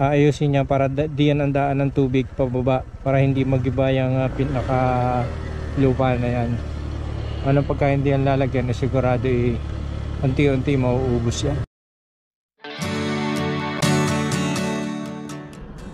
Ayusin niya para diyan ang daan ng tubig pababa, para hindi magiba yung pinaka lupa na yan. Anong pagka hindi yan lalagyan, na sigurado unti-unti mauubos yan.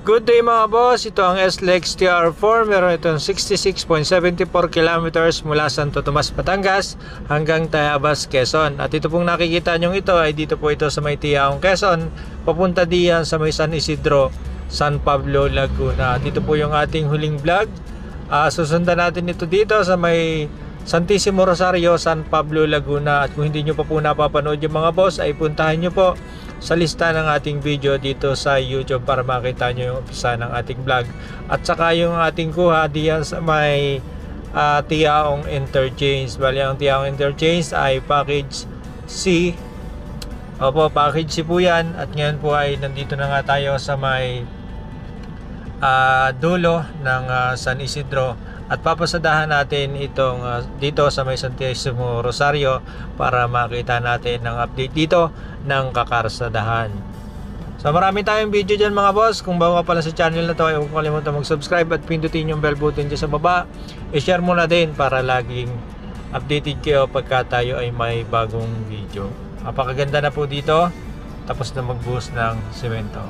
Good day mga boss, ito ang SLEX TR4. Meron itong 66.74 kilometers mula Santo Tomas, Batangas hanggang Tayabas, Quezon. At ito pong nakikita nyo ito ay dito po ito sa may Tiaong, Quezon, papunta diyan sa may San Isidro, San Pablo, Laguna. Dito po yung ating huling vlog. Susundan natin ito dito sa may Santissimo Rosario, San Pablo, Laguna. At kung hindi nyo pa po napapanood yung mga boss, ay puntahan nyo po sa lista ng ating video dito sa YouTube para makita nyo yung umpisa ng ating vlog. At saka yung ating kuha diyan sa may Tiaong Interchange. Bali ang Tiaong Interchange ay package C. Opo, package C po yan. At ngayon po ay nandito na nga tayo sa may dulo ng San Isidro. At papasadahan natin itong dito sa may Santissimo Rosario para makita natin ang update dito ng kakarsadahan. So marami tayong video dyan mga boss. Kung bago ka pala sa channel na to, ay huwag kalimutan mag-subscribe at pindutin yung bell button dyan sa baba. I-share mo na din para laging updated kayo pagka tayo ay may bagong video. Napakaganda na po dito. Tapos na magbuhos ng semento.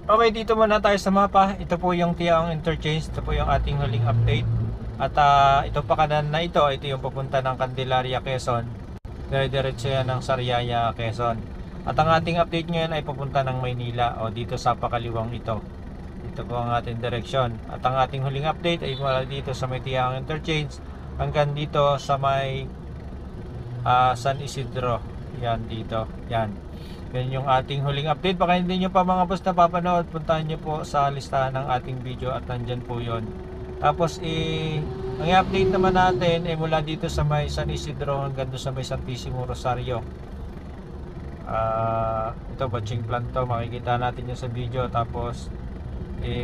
Okay, dito muna tayo sa mapa. Ito po yung Tiaong Interchange. Ito po yung ating huling update. At ito pa kanan na ito yung papunta ng Candelaria, Quezon. Dire-diretso yan ng Sariaya, Quezon. At ang ating update ngayon ay papunta ng Maynila o dito sa pakaliwang ito. Ito po ang ating direksyon. At ang ating huling update ay mula dito sa may Tiaong Interchange hanggang dito sa may San Isidro. Yan dito. Yan. Yan yung ating huling update. Baka hindi nyo pa mga boss napapanood, puntahan nyo po sa listahan ng ating video at nandyan po yon. Tapos ang i-update naman natin ay mula dito sa may San Isidro hanggang doon sa may Santissimo Rosario. Ito batching plant to, makikita natin yung sa video. Tapos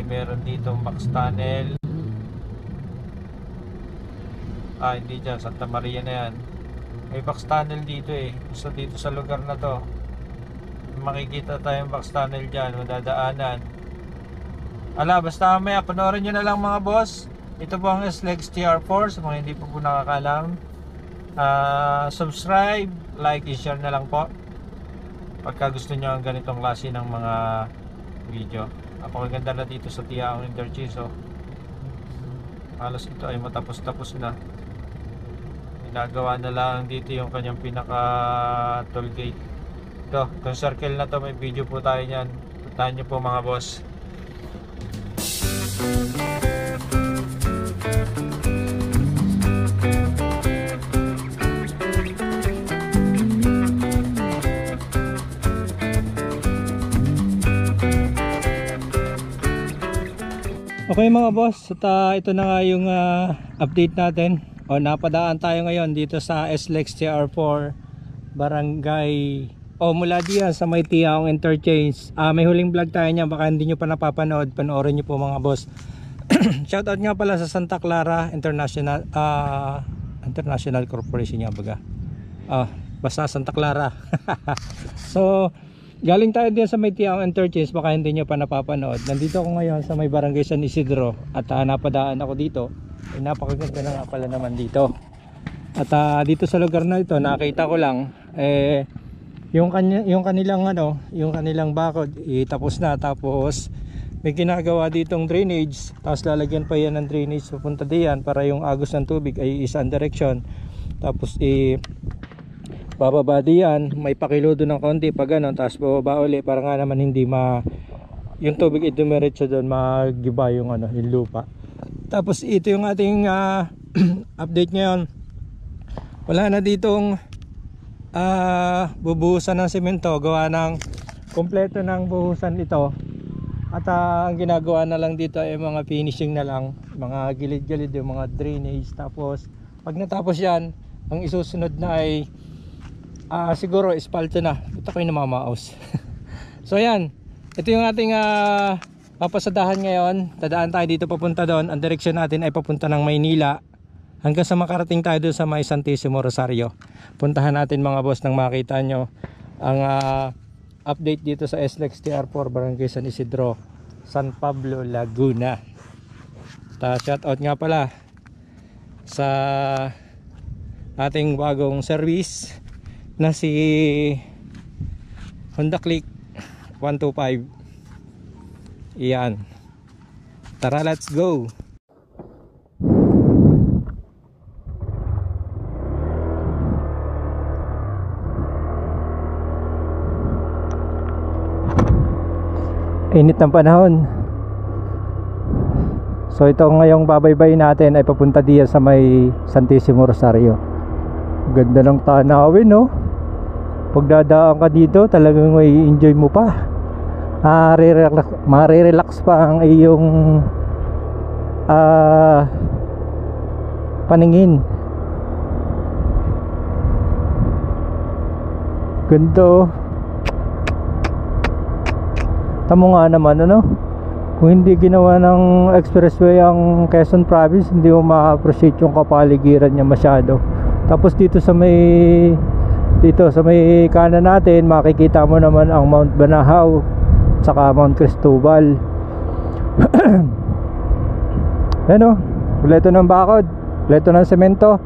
meron dito Max Tunnel. Hindi dyan, Santa Maria na yan. May Max Tunnel dito so dito sa lugar na to makikita tayong box tunnel dyan, madadaanan. Basta mamaya panoorin nyo na lang mga boss. Ito po ang SLEX TR4 sa mga hindi po nakakalam. Subscribe, like, share na lang po pagka gusto nyo ang ganitong klase ng mga video. Napakaganda na dito sa Tiaong Interchange. Halos ito ay matapos-tapos na. Ginagawa na lang dito yung kanyang pinaka toll gate. Itong circle na to, may video po tayo nyan. Puntahan nyo po mga boss. Okay mga boss, at ito na nga yung update natin. Napadaan tayo ngayon dito sa SLEX TR4 Barangay mula diyan sa may Tiaong Interchange. May huling vlog tayo niya, baka hindi nyo pa napapanood, panoorin nyo po mga boss. Shoutout nga pala sa Santa Clara International Corporation niya baga. Basta Santa Clara. So galing tayo diyan sa may Tiaong Interchange, baka hindi nyo pa napapanood. Nandito ako ngayon sa may Barangay San Isidro at napadaan ako dito. Napakaganda na nga pala naman dito. At dito sa lugar na ito, nakita ko lang yung kanilang bakod tapos na. Tapos may ginagawa ditong drainage, tapos lalagyan pa yan ng drainage papunta diyan para yung agos ng tubig ay isang direction. Tapos bababa diyan, may pakiludo ng konti pag gano'n, tapos bababa uli para nga naman hindi yung tubig dumiretso doon, magiba yung yung lupa. Tapos ito yung ating update ngayon. Wala na ditong bubuhusan ng semento, gawa ng kompleto ng buhusan ito. At ang ginagawa na lang dito ay mga finishing na lang, mga gilid-gilid, yung mga drainage. Tapos pag natapos yan, ang isusunod na ay siguro espalto na. Ito ko yung namamaos. So yan, ito yung ating papasadahan ngayon. Tadaan tayo dito papunta doon. Ang direksyon natin ay papunta ng Maynila. hanggang sa makarating tayo doon sa may Santissimo Rosario. Puntahan natin mga boss nang makita nyo ang update dito sa SLEX TR4 Barangay San Isidro, San Pablo, Laguna. Shout out nga pala sa ating bagong service na si Honda Click 125. Iyan. Tara, let's go. Init ng panahon. So ito ngayong babaybay natin ay papunta diyan sa may Santissimo Rosario. Ganda ng tanawin, no? Pag dadaan ka dito talagang may enjoy mo pa. Marirelax pa ang iyong paningin. Ganito. Tamo nga naman, ano? Kung hindi ginawa ng expressway ang Quezon Province, hindi mo ma-appreciate yung kapaligiran niya masyado. Tapos dito sa may kanan natin, makikita mo naman ang Mount Banahaw saka Mount Cristobal. Ano? Kuleto ng bakod, kuleto ng semento.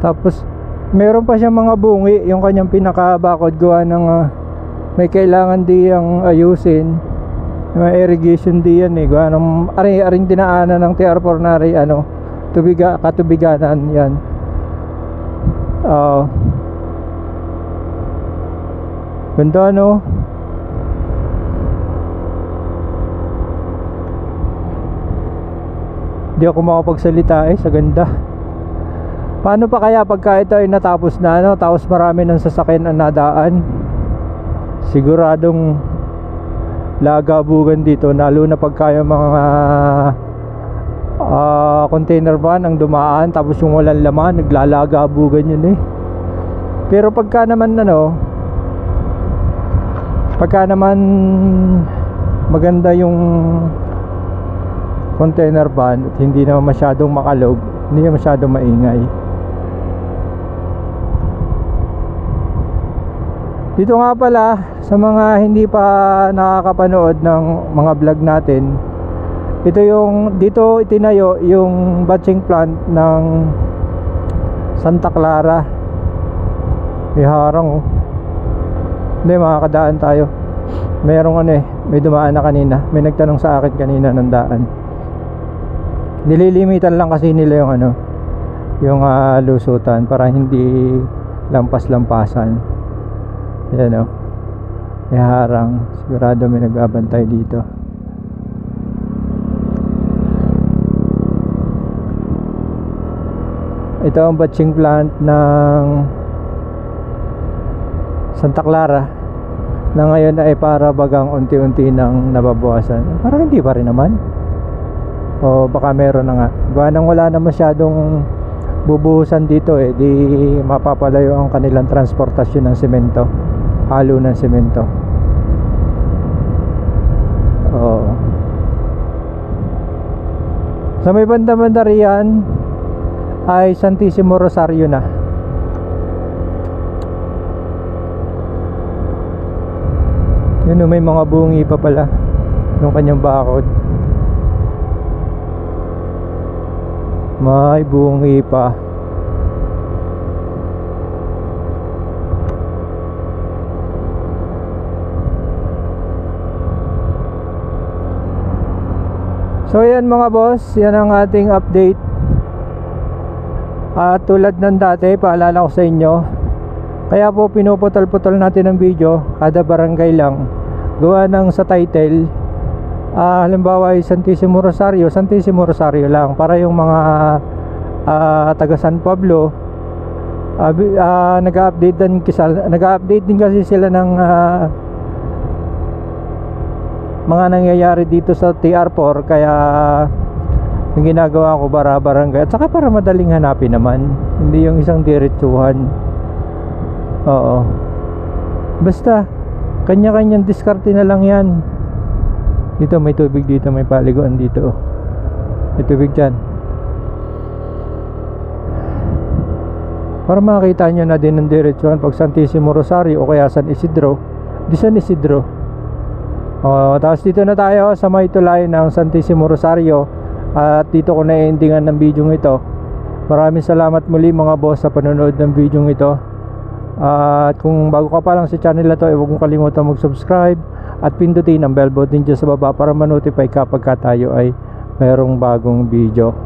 Tapos meron pa siyang mga bungi, yung kanyang pinaka-bakod gawa ng may kailangan diyang ayusin. May irrigation diyan gawa ng aring dinaanan ng TR4 na katubiganan yan. Ganda, no? Hindi ako makapagsalita sa ganda. Paano pa kaya pagka ito ay natapos na, no? Tapos marami ng sasakyan ang nadaan, siguradong lagabugan dito, lalo na pagka yung mga container van ang dumaan, tapos yung walang laman, naglalagabugan yun Pero pagka naman maganda yung container van at hindi naman masyadong makalog, hindi naman masyadong maingay. Dito nga pala, sa mga hindi pa nakakapanood ng mga vlog natin, dito itinayo yung batching plant ng Santa Clara. May harang, hindi, makakadaan tayo. Merong may dumaan na kanina, may nagtanong sa akin kanina ng daan. Nililimitan lang kasi nila yung lusutan para hindi lampas-lampasan. Yan may harang, sigurado may nag-abantay dito. Ito ang batching plant ng Santa Clara na ngayon ay para bagang unti-unti nang nababawasan. Parang hindi pa rin naman, o baka meron na nga. Gawa nang wala na masyadong bubuhusan dito di mapapalayo ang kanilang transportasyon ng semento, halo ng semento. Sa may banda-banda riyan ay Santissimo Rosario na. Yun, may mga bungi pa pala yung kanyang bakod. May bungi pa. So yan mga boss, yan ang ating update. Tulad ng dati, paalala ko sa inyo, kaya po pinuputol-putol natin ang video kada barangay lang. Gawa ng sa title, halimbawa ay Santissimo Rosario lang, para yung mga taga San Pablo, nag-update din kasi sila ng mga nangyayari dito sa TR4, kaya yung ginagawa ko barangay, at saka para madaling hanapin naman, hindi yung isang diretsuhan. Basta kanya-kanyang diskarte na lang yan. Dito may tubig, dito may paliguan, dito may tubig dyan. para makita nyo na din ng diretsyon pag Santissimo Rosario o kaya San Isidro, di San Isidro. Tapos dito na tayo sa may tulay ng Santissimo Rosario, at dito ko na endingan ng video ito. Maraming salamat muli mga boss sa panonood ng video ito. At kung bago ka pa lang sa channel na to, huwag mong kalimutan mag-subscribe at pindutin ang bell button dyan sa baba para ma-notify kapag tayo ay mayroong bagong video.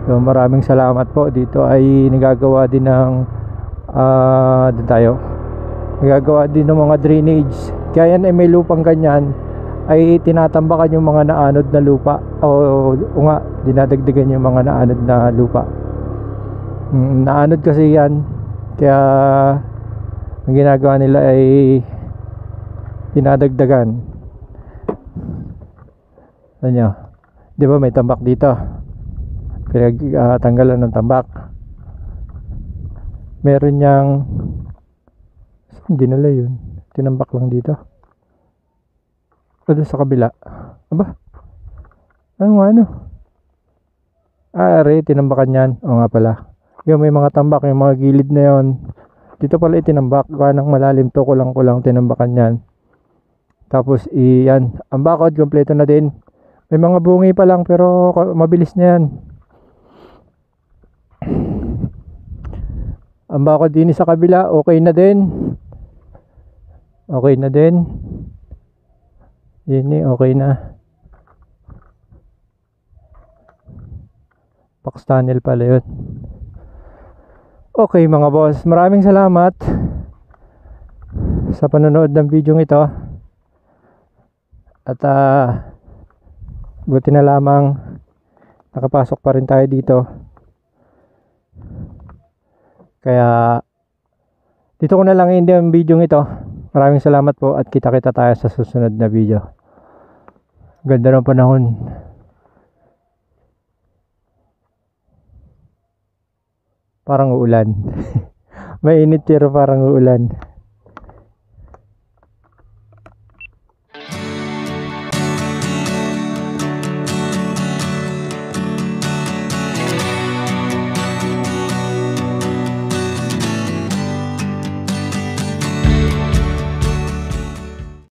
So, maraming salamat po. Dito ay nagagawa din ng nagagawa din ng mga drainage. Kaya yan ay may lupang ganyan, ay tinatambakan yung mga naanod na lupa, o nga, dinadagdagan yung mga naanod na lupa. Naanod kasi yan, kaya ang ginagawa nila ay dinadagdagan. Ano, di ba may tambak dito, tanggalan ng tambak. Meron niyang, hindi nila yun, tinambak lang dito o doon sa kabila. Aba, ano are, tinambakan yan. O nga pala, yung may mga tambak, yung mga gilid na yon, dito pala itinambak. Kanang malalim to, kulang tinambakan yan. Tapos yan, ang bakod kompleto na din. May mga bungi pa lang pero mabilis na yan. Ang bakod din sa kabila, okay na din. Yun, okay na. Box tunnel pala yun. Okay mga boss, maraming salamat sa panonood ng video ito. At buti na lamang nakapasok pa rin tayo dito. Kaya dito ko na lang hindi ang video ito. Maraming salamat po at kita-kita tayo sa susunod na video. Ganda ng panahon. Parang uulan. Mainit pero parang uulan.